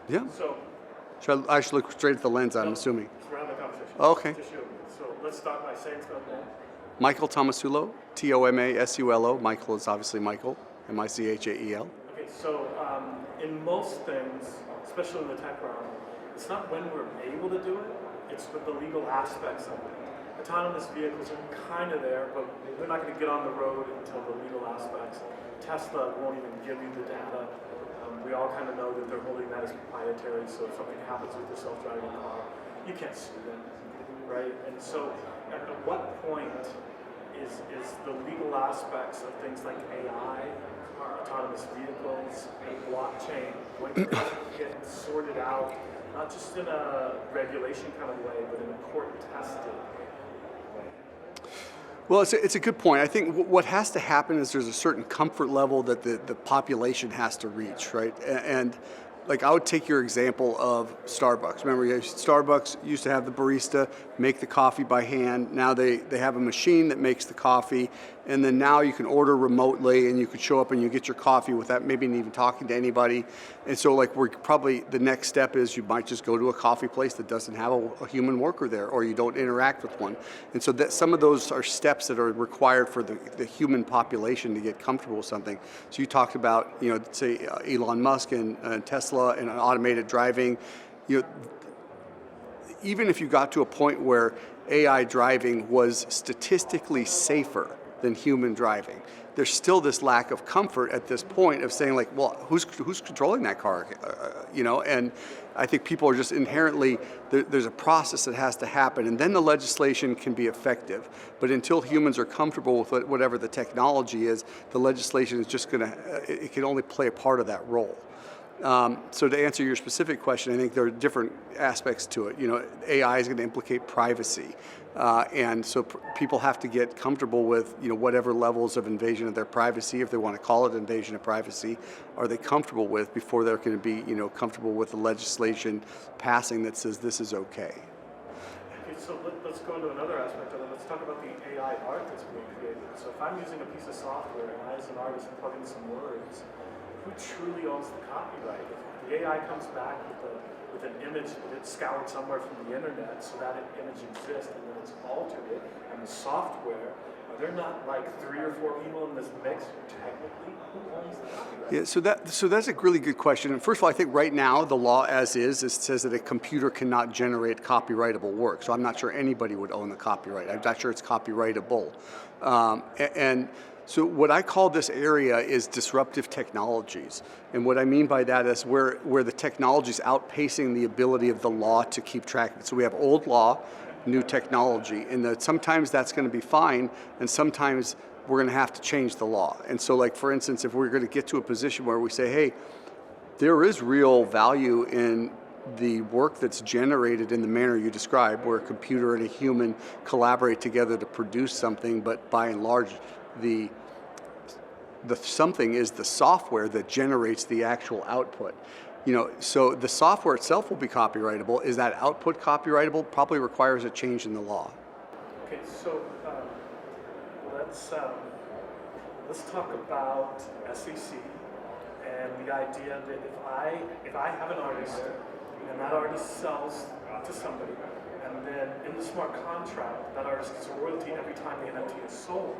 Yeah. So, I should look straight at the lens, I'm assuming. around the conversation. Okay. Just you. So let's start by saying something. Michael Tomasulo, Tomasulo. Michael is obviously Michael, Michael. Okay, so in most things, especially in the tech realm, it's not when we're able to do it, it's with the legal aspects of it. Autonomous vehicles are kind of there, but we're not going to get on the road until the legal aspects. Tesla won't even give you the data. We all kind of know that they're holding that as proprietary, so if something happens with the self-driving car, you can't sue them, right? And so at what point is the legal aspects of things like AI, autonomous vehicles, and blockchain, when can that get sorted out, not just in a regulation kind of way, but in a court-tested way? Well, it's a good point. I think what has to happen is there's a certain comfort level that the population has to reach, right? And like I would take your example of Starbucks. Remember, Starbucks used to have the barista make the coffee by hand. Now they have a machine that makes the coffee, and then now you can order remotely, and you can show up and you get your coffee without maybe even talking to anybody. And so, like, we're probably the next step is you might just go to a coffee place that doesn't have a human worker there, or you don't interact with one. And so that some of those are steps that are required for the human population to get comfortable with something. So you talked about, say Elon Musk and Tesla and automated driving. Even if you got to a point where AI driving was statistically safer than human driving, there's still this lack of comfort at this point of saying, like, well, who's controlling that car? And I think people are just inherently, there's a process that has to happen, and then the legislation can be effective. But until humans are comfortable with whatever the technology is, the legislation is just it can only play a part of that role. So to answer your specific question, I think there are different aspects to it. AI is going to implicate privacy, and so people have to get comfortable with whatever levels of invasion of their privacy, if they want to call it invasion of privacy, are they comfortable with before they're going to be comfortable with the legislation passing that says this is okay. Okay, so let's go into another aspect of it. Let's talk about the AI art that's being created. So if I'm using a piece of software and I, as an artist, plug in some words, who truly owns the copyright? If the AI comes back with an image that it's scoured somewhere from the internet, so that image exists, and then it's altered it, and the software, are there not like 3 or 4 people in this mix who technically, who owns the copyright? Yeah, so that's a really good question. And first of all, I think right now the law as is, it says that a computer cannot generate copyrightable work. So I'm not sure anybody would own the copyright. I'm not sure it's copyrightable. So what I call this area is disruptive technologies. And what I mean by that is where the technology is outpacing the ability of the law to keep track of it. So we have old law, new technology, and sometimes that's going to be fine, and sometimes we're going to have to change the law. And so, like, for instance, if we're going to get to a position where we say, hey, there is real value in the work that's generated in the manner you described, where a computer and a human collaborate together to produce something, but by and large, the something is the software that generates the actual output. So the software itself will be copyrightable. Is that output copyrightable? Probably requires a change in the law. Okay, so let's talk about SEC and the idea that if I have an artist and that artist sells to somebody, and then in the smart contract, that artist gets a royalty every time the NFT is sold.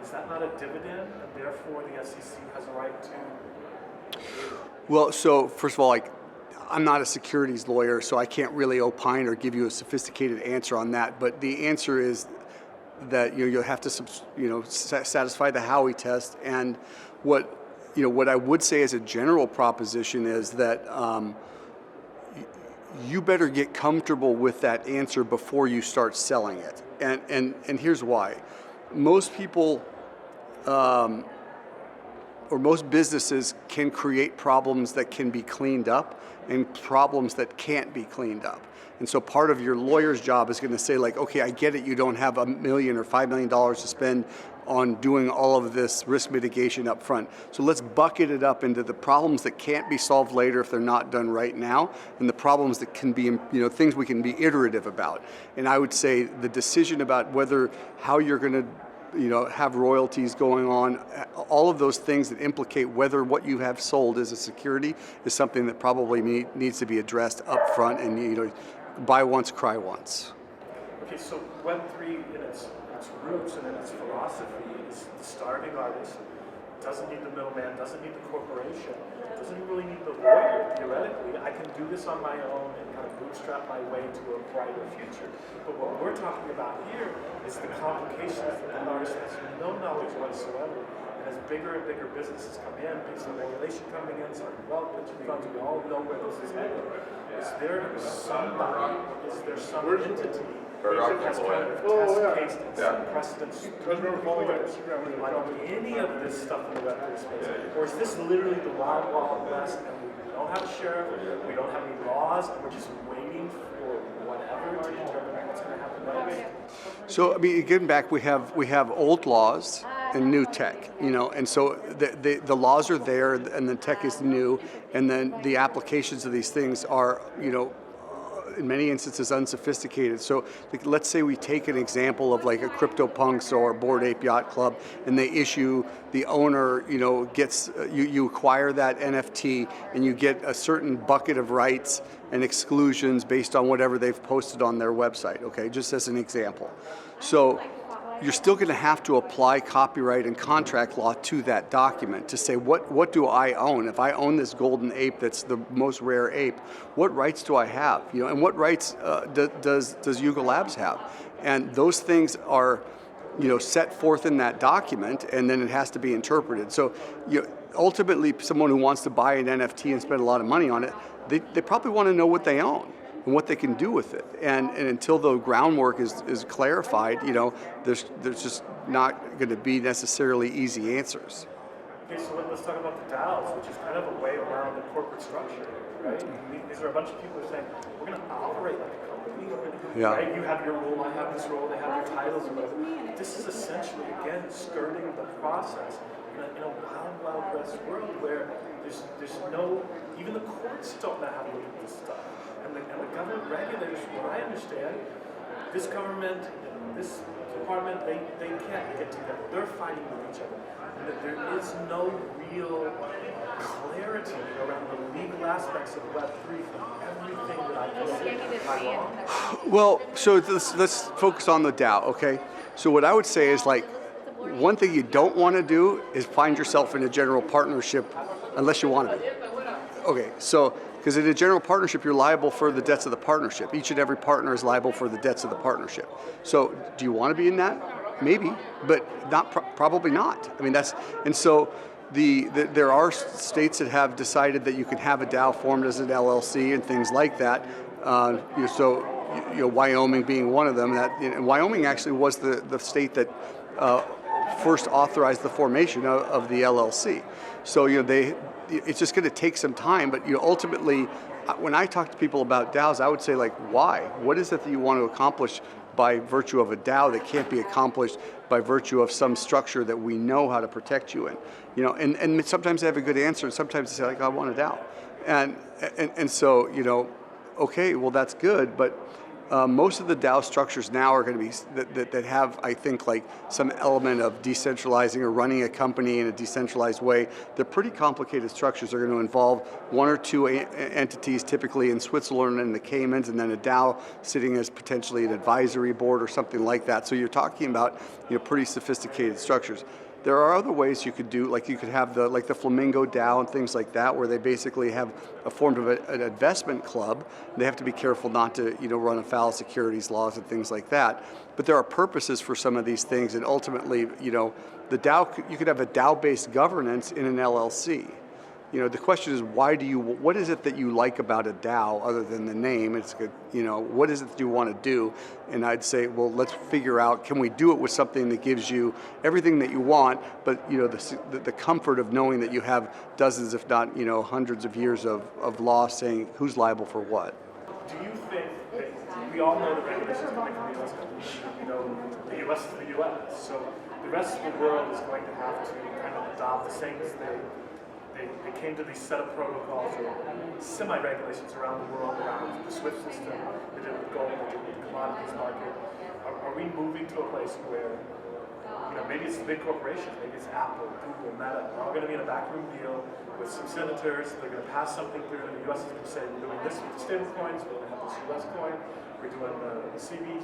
Is that not a dividend, and therefore the SEC has a right to? Well, so first of all, I'm not a securities lawyer, so I can't really opine or give you a sophisticated answer on that. But the answer is that you'll have to satisfy the Howey test. And what I would say as a general proposition is that you better get comfortable with that answer before you start selling it. And here's why. Most people or most businesses can create problems that can be cleaned up and problems that can't be cleaned up. And so part of your lawyer's job is going to say, like, okay, I get it, you don't have $1 million or $5 million to spend on doing all of this risk mitigation up front. So let's bucket it up into the problems that can't be solved later if they're not done right now, and the problems that can be, things we can be iterative about. And I would say the decision about how you're going to have royalties going on. All of those things that implicate whether what you have sold is a security is something that probably needs to be addressed up front, and buy once, cry once. Okay, so Web3 in its roots and in its philosophy is the starving artist, doesn't need the middleman, doesn't need the corporation, doesn't really need the lawyer, theoretically. I can do this on my own and kind of bootstrap my way to a brighter future. But what we're talking about here is the complications that the artist has no knowledge whatsoever. And as bigger and bigger businesses come in, based on regulation coming in, certain wealth pension funds, we all know where this is headed. Is there somebody, is there some entity that has kind of test-cased and set precedents like any of this stuff in the Web3 space? Or is this literally the wild, wild west, and we don't have a sheriff, we don't have any laws, and we're just waiting for whatever to determine what's going to happen next? So, I mean, getting back, we have old laws and new tech, and so the laws are there, and the tech is new, and then the applications of these things are, in many instances unsophisticated. So let's say we take an example of like a CryptoPunks or Bored Ape Yacht Club, and they issue, the owner, gets, you acquire that NFT and you get a certain bucket of rights and exclusions based on whatever they've posted on their website, okay, just as an example. So you're still going to have to apply copyright and contract law to that document to say, what do I own? If I own this golden ape that's the most rare ape, what rights do I have? And what rights does Yuga Labs have? And those things are set forth in that document, and then it has to be interpreted. So ultimately, someone who wants to buy an NFT and spend a lot of money on it, they probably want to know what they own and what they can do with it. And until the groundwork is clarified, there's just not going to be necessarily easy answers. Okay, so let's talk about the DAOs, which is kind of a way around the corporate structure, right? These are a bunch of people who are saying, we're going to operate like a company, right? You have your role, I have this role, they have their titles and whatever. This is essentially, again, skirting the process in a wild, wild west world where there's no, even the courts don't know how to look at this stuff. And the government regulators, from what I understand, this government and this department, they can't get together. They're fighting with each other. And there is no real clarity around the legal aspects of Web3 from everything that I can see. Am I wrong? Well, so let's focus on the DAO, okay? So what I would say is, like, one thing you don't want to do is find yourself in a general partnership unless you want to be. Okay, so, because in a general partnership, you're liable for the debts of the partnership. Each and every partner is liable for the debts of the partnership. So, do you want to be in that? Maybe, but probably not. I mean, and so there are states that have decided that you can have a DAO formed as an LLC and things like that. Wyoming being one of them. And Wyoming actually was the state that first authorized the formation of the LLC. So it's just going to take some time, but ultimately, when I talk to people about DAOs, I would say, like, why? What is it that you want to accomplish by virtue of a DAO that can't be accomplished by virtue of some structure that we know how to protect you in? And sometimes they have a good answer, and sometimes they say, like, I want a DAO, and so okay, well, that's good, but most of the DAO structures now are going to be that have, I think, like some element of decentralizing or running a company in a decentralized way. They're pretty complicated structures. They're going to involve one or two entities, typically in Switzerland and the Caymans, and then a DAO sitting as potentially an advisory board or something like that. So you're talking about pretty sophisticated structures. There are other ways you could do, like you could have the Flamingo DAO and things like that, where they basically have a form of an investment club. They have to be careful not to run afoul of securities laws and things like that. But there are purposes for some of these things, and ultimately, the DAO, you could have a DAO-based governance in an LLC. The question is, what is it that you like about a DAO other than the name? It's good, what is it that you want to do? And I'd say, well, let's figure out, can we do it with something that gives you everything that you want, but the comfort of knowing that you have dozens, if not hundreds of years of law saying who's liable for what. Do you think that we all know the regulations coming from the U.S. The U.S. is the U.S. So the rest of the world is going to have to kind of adopt the same as they came to these set of protocols or semi-regulations around the world, around the SWIFT system, they did with gold, they did with the commodities market. Are we moving to a place where maybe it's the big corporations, maybe it's Apple, Google, Meta. They're all going to be in a backroom deal with some senators. They're going to pass something through, and the U.S. is going to say, we're doing this with the stable coins, we're going to have this U.S. coin, we're doing the CB,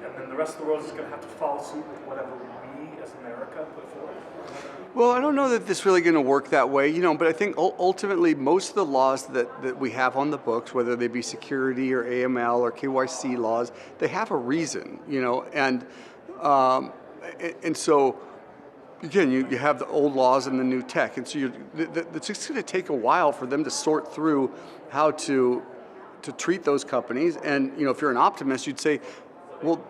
and then the rest of the world is going to have to follow suit with whatever we as America put forward. Well, I don't know that this is really going to work that way, but I think ultimately most of the laws that we have on the books, whether they be security or AML or KYC laws, they have a reason, and so again, you have the old laws and the new tech, and so it's just going to take a while for them to sort through how to treat those companies. And if you're an optimist, you'd say, well,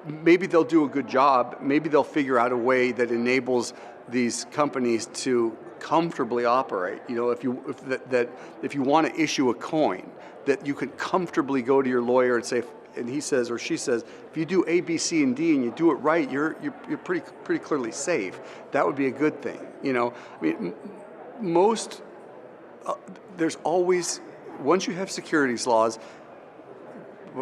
maybe they'll do a good job. Maybe they'll figure out a way that enables these companies to comfortably operate. If you want to issue a coin, that you can comfortably go to your lawyer and say, and he says or she says, if you do A, B, C, and D and you do it right, you're pretty clearly safe. That would be a good thing. There's always, once you have securities laws,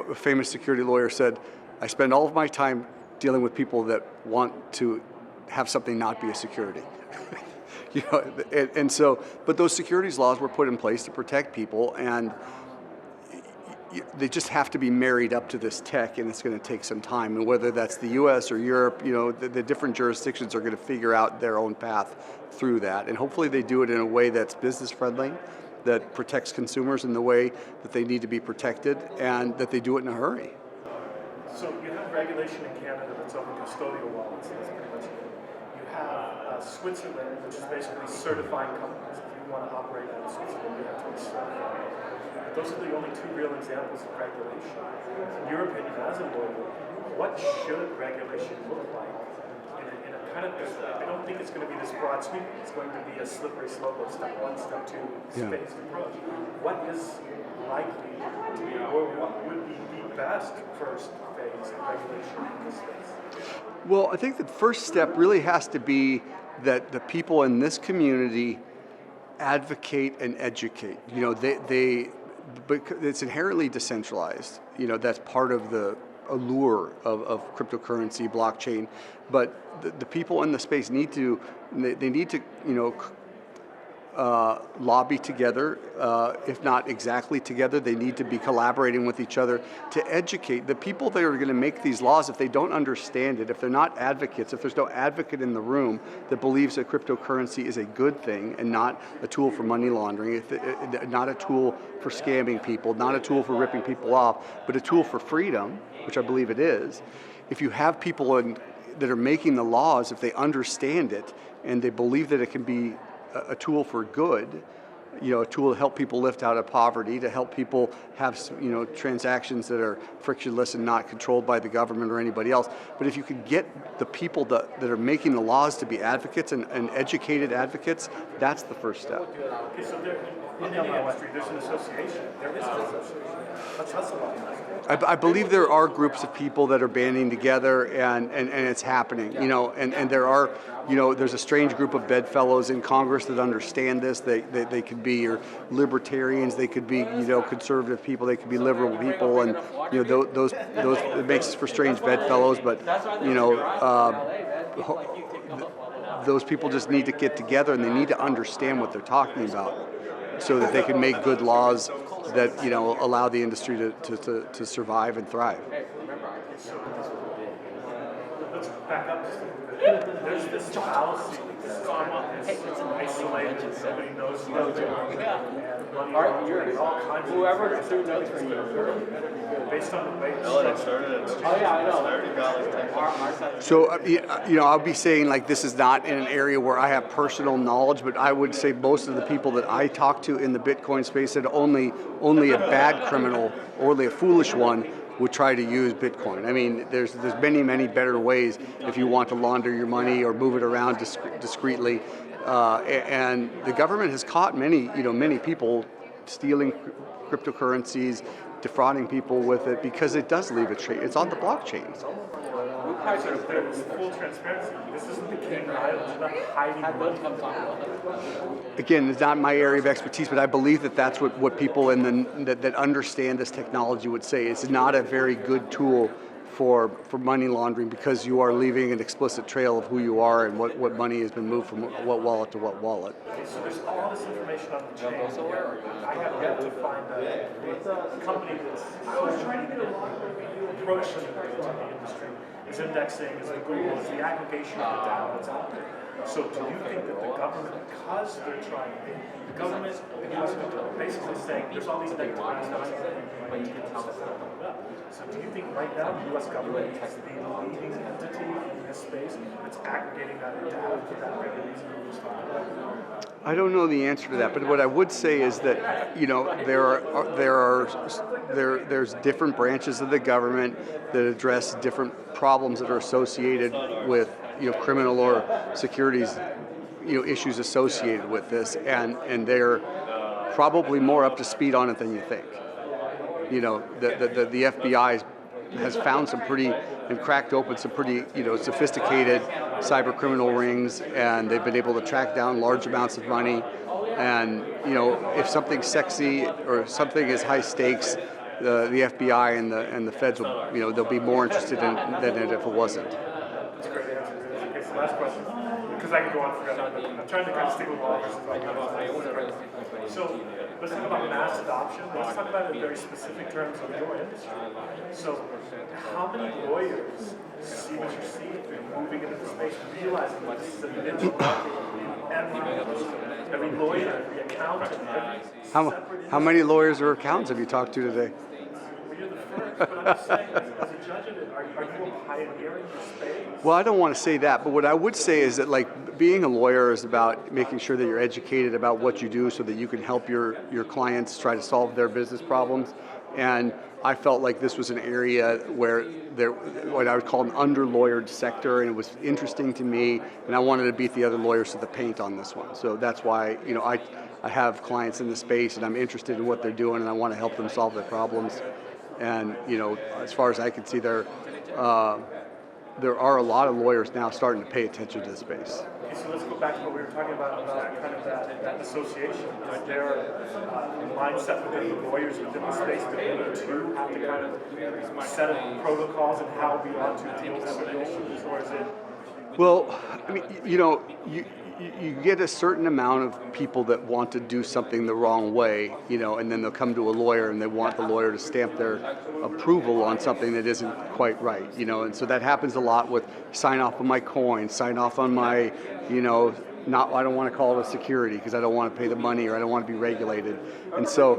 a famous security lawyer said, I spend all of my time dealing with people that want to have something not be a security. And so, but those securities laws were put in place to protect people, and they just have to be married up to this tech, and it's going to take some time. And whether that's the U.S. or Europe, the different jurisdictions are going to figure out their own path through that. And hopefully they do it in a way that's business friendly, that protects consumers in the way that they need to be protected, and that they do it in a hurry. So you have regulation in Canada that's over custodial wallets, and that's pretty much it. You have Switzerland, which is basically certifying companies. If you want to operate out of Switzerland, you have to be certified. Those are the only two real examples of regulation. In your opinion, as a lawyer, what should regulation look like? In a kind of, I don't think it's going to be this broad sweep. It's going to be a slippery slope of step one, step two, phased approach. What is likely to be, or what would be the best first phase of regulation in this space? Well, I think the first step really has to be that the people in this community advocate and educate. But it's inherently decentralized. That's part of the allure of cryptocurrency, blockchain. But the people in the space need to lobby together, if not exactly together. They need to be collaborating with each other to educate the people that are going to make these laws. If they don't understand it, if they're not advocates, if there's no advocate in the room that believes that cryptocurrency is a good thing and not a tool for money laundering, not a tool for scamming people, not a tool for ripping people off, but a tool for freedom, which I believe it is. If you have people that are making the laws, if they understand it and they believe that it can be a tool for good, a tool to help people lift out of poverty, to help people have transactions that are frictionless and not controlled by the government or anybody else. But if you could get the people that are making the laws to be advocates and educated advocates, that's the first step. Okay, so in any industry, there's an association. There is an association. Let's hustle on that. I believe there are groups of people that are banding together, and it's happening, and there are, there's a strange group of bedfellows in Congress that understand this. They could be your libertarians, they could be, conservative people, they could be liberal people, and, those it makes for strange bedfellows, but, those people just need to get together and they need to understand what they're talking about so that they can make good laws that allow the industry to survive and thrive. Let's back up just a little bit. There's this fallacy. It's an isolated. Nobody knows what they're doing. And money laundering, all kinds of Whoever threw notes for you. based on the way it's It structured. started Oh yeah, I know. $30. So, I'll be saying like this is not in an area where I have personal knowledge, but I would say most of the people that I talk to in the Bitcoin space said only a bad criminal, or only a foolish one would try to use Bitcoin. I mean, there's many better ways if you want to launder your money or move it around discreetly. And the government has caught many people stealing cryptocurrencies, defrauding people with it, because it does leave a trace. It's on the blockchain. There's full transparency. This isn't the Cayman Islands. You're not hiding money. Again, it's not my area of expertise, but I believe that that's what people that understand this technology would say. It's not a very good tool for money laundering because you are leaving an explicit trail of who you are and what money has been moved from what wallet to what wallet. So there's all this information on the chain. I have yet to find a company that's approaching the industry is indexing, is the Google, is the aggregation of the data that's out there. So do you think that the government, because they're trying, the government, the US government, basically saying there's all these negative aspects of it, but you can tell us that up. So do you think right now the US government is the leading entity in this space that's aggregating that data for that very reason you just talked about? I don't know the answer to that, but what I would say is that there's different branches of the government that address different problems that are associated with criminal or securities issues associated with this, and they're probably more up to speed on it than you think. The FBI has found some pretty and cracked open some pretty sophisticated cyber criminal rings, and they've been able to track down large amounts of money. And if something's sexy or something is high stakes, the FBI and the feds will they'll be more interested in than if it wasn't. That's a great answer. Okay, so last question, because I can go on forever, but I'm trying to kind of stick with law versus so let's talk about mass adoption. Let's talk about it in very specific terms of your industry. So how many lawyers see what you're seeing moving into the space, realizing that this is a niche market? Every lawyer, every accountant, How many lawyers or accountants have you talked to today? Well, you're the first, but I'm just saying, as a judge of it, are you a pioneer in your space? Well, I don't want to say that, but what I would say is that being a lawyer is about making sure that you're educated about what you do so that you can help your clients try to solve their business problems. And I felt like this was an area where there, what I would call an under-lawyered sector, and it was interesting to me, and I wanted to beat the other lawyers to the paint on this one. So that's why I have clients in the space, and I'm interested in what they're doing, and I want to help them solve their problems. And as far as I can see, there are a lot of lawyers now starting to pay attention to the space. Okay, so let's go back to what we were talking about kind of that association. Is there a mindset within the lawyers within the space that we too have to kind of set up protocols and how we want to deal with certain issues, or is it? Well, I mean, you get a certain amount of people that want to do something the wrong way, and then they'll come to a lawyer and they want the lawyer to stamp their approval on something that isn't quite right, and so that happens a lot with sign off on my coin, sign off on my, I don't want to call it a security because I don't want to pay the money or I don't want to be regulated. And so,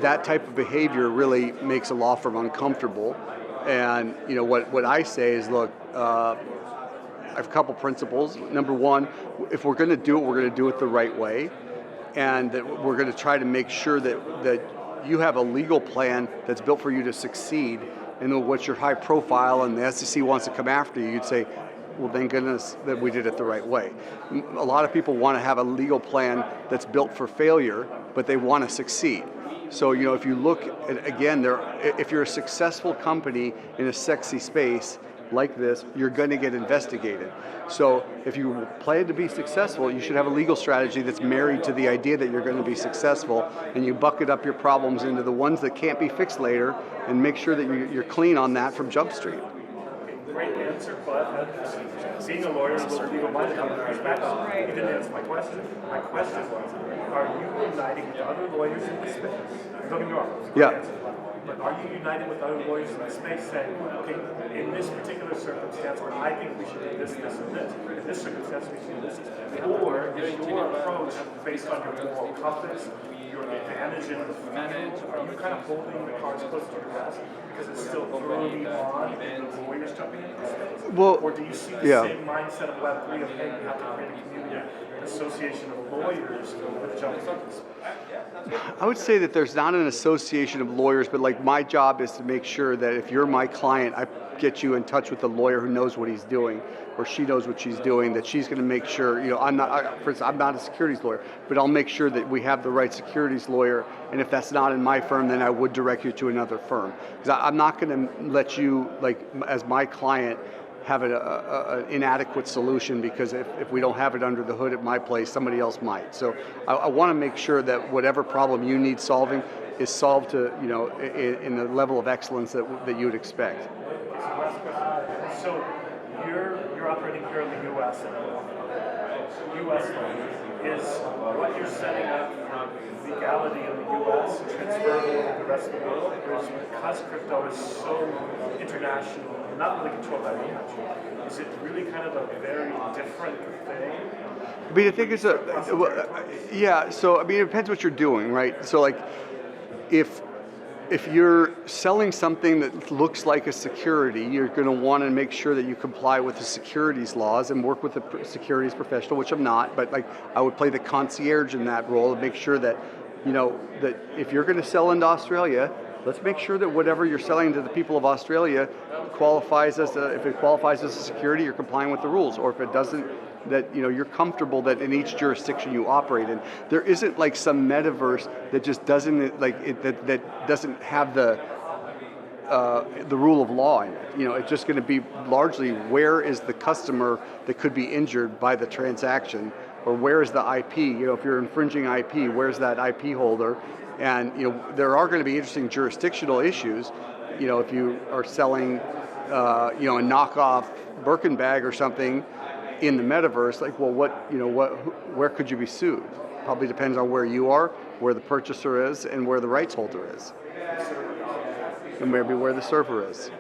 that type of behavior really makes a law firm uncomfortable. And, what I say is, look, I have a couple principles. Number one, if we're going to do it, we're going to do it the right way, and that we're going to try to make sure that you have a legal plan that's built for you to succeed. And what's your high profile, and the SEC wants to come after you, you'd say, well, thank goodness that we did it the right way. A lot of people want to have a legal plan that's built for failure, but they want to succeed. So, if you look at, again, if you're a successful company in a sexy space like this, you're going to get investigated. So if you plan to be successful, you should have a legal strategy that's married to the idea that you're going to be successful, and you bucket up your problems into the ones that can't be fixed later and make sure that you're clean on that from Jump Street. Great answer, but being a lawyer and legal-minded, I'm going to push back on you. You didn't answer my question. My question was, are you uniting with other lawyers in this space? Don't get me wrong. Yeah. But are you united with other lawyers in the space saying, okay, in this particular circumstance, where I think we should do this, this, and this, in this circumstance, we should do this, or is your approach based on your moral compass, your advantage in the field? Are you kind of holding the cards close to your vest because it's still early on and the lawyers jumping into the space? Well, or do you see the same mindset of Web3 of, hey, we have to create a community, an association of lawyers with jumping into the space? I would say that there's not an association of lawyers, but my job is to make sure that if you're my client, I get you in touch with a lawyer who knows what he's doing, or she knows what she's doing, that she's going to make sure, for instance, I'm not a securities lawyer, but I'll make sure that we have the right securities lawyer, and if that's not in my firm, then I would direct you to another firm. Because I'm not going to let you, as my client, have an inadequate solution, because if we don't have it under the hood at my place, somebody else might. So I want to make sure that whatever problem you need solving is solved to, in the level of excellence that you would expect. So last question. So you're operating here in the U.S. U.S. is what you're setting up for legality in the U.S. transferable to the rest of the world, or is because crypto is so international and not really controlled by one country, is it really kind of a very different thing? I mean, I think it's yeah. So I mean, it depends what you're doing, right? So like, if you're selling something that looks like a security, you're going to want to make sure that you comply with the securities laws and work with a securities professional, which I'm not, but like I would play the concierge in that role and make sure that, that if you're going to sell into Australia, let's make sure that whatever you're selling to the people of Australia qualifies if it qualifies as a security, you're complying with the rules, or if it doesn't, that you're comfortable that in each jurisdiction you operate in, there isn't like some metaverse that just doesn't that doesn't have the rule of law in it. It's just going to be largely where is the customer that could be injured by the transaction, or where is the IP? If you're infringing IP, where's that IP holder? And there are going to be interesting jurisdictional issues. If you are selling a knockoff Birkin bag or something in the metaverse, like, well, where could you be sued? Probably depends on where you are, where the purchaser is, and where the rights holder is, and maybe where the server is.